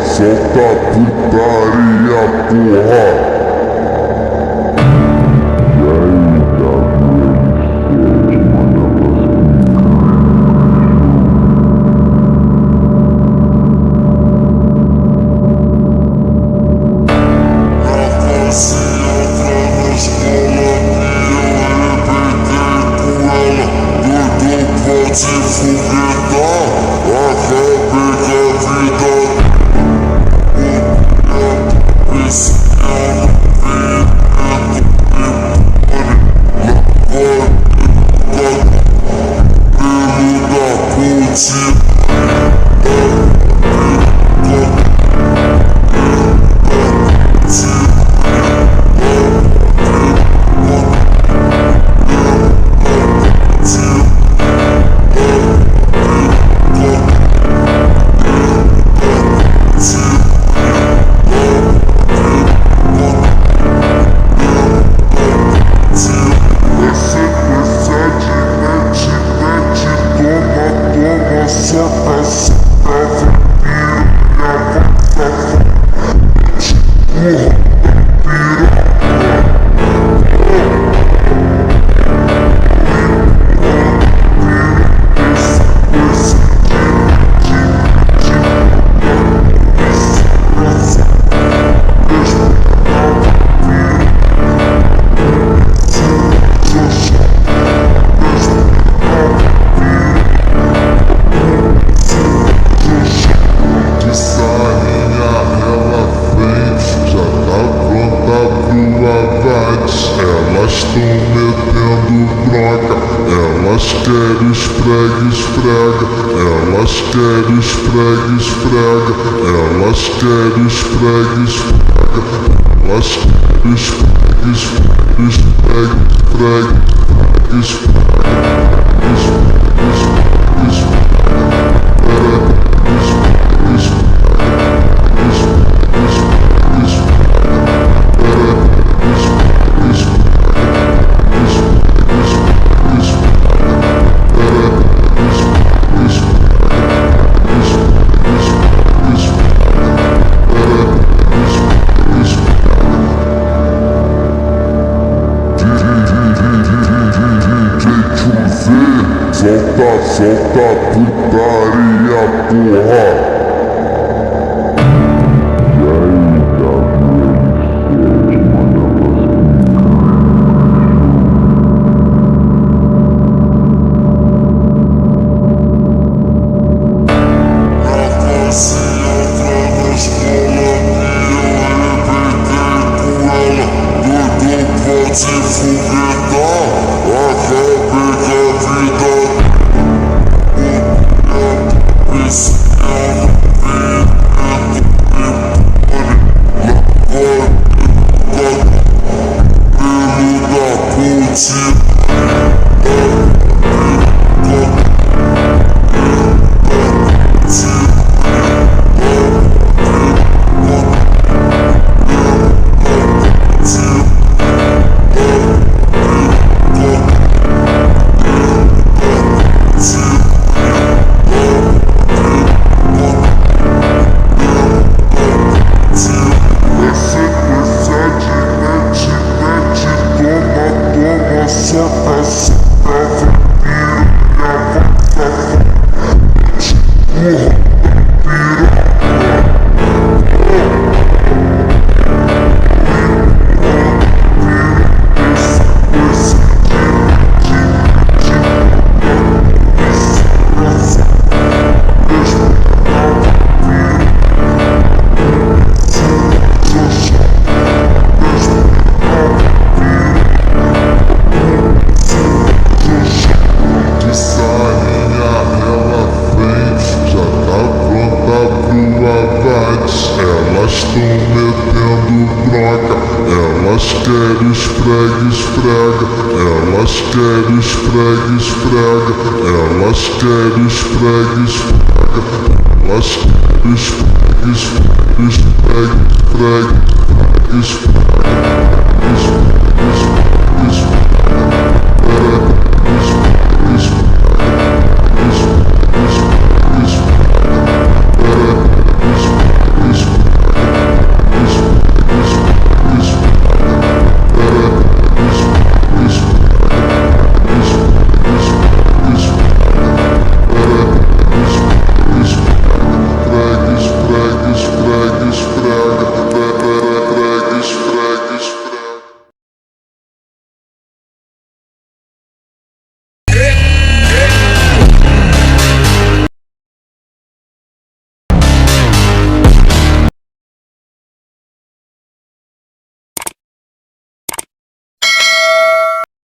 solta putaria, porra. Se foguetar, acabei com a vida. Esse ano pelo da ponte. Elas tão metendo broca, elas querem esfrega, elas querem esfrega, elas querem esfrega, elas querem esfrega. Solta putaria, porra. Se foguetar, acabei com a vida. Esse ano pelo da ponte. Elas tão metendo broca, elas querem esfrega, elas querem esfrega, elas querem esfrega, elas querem esfrega.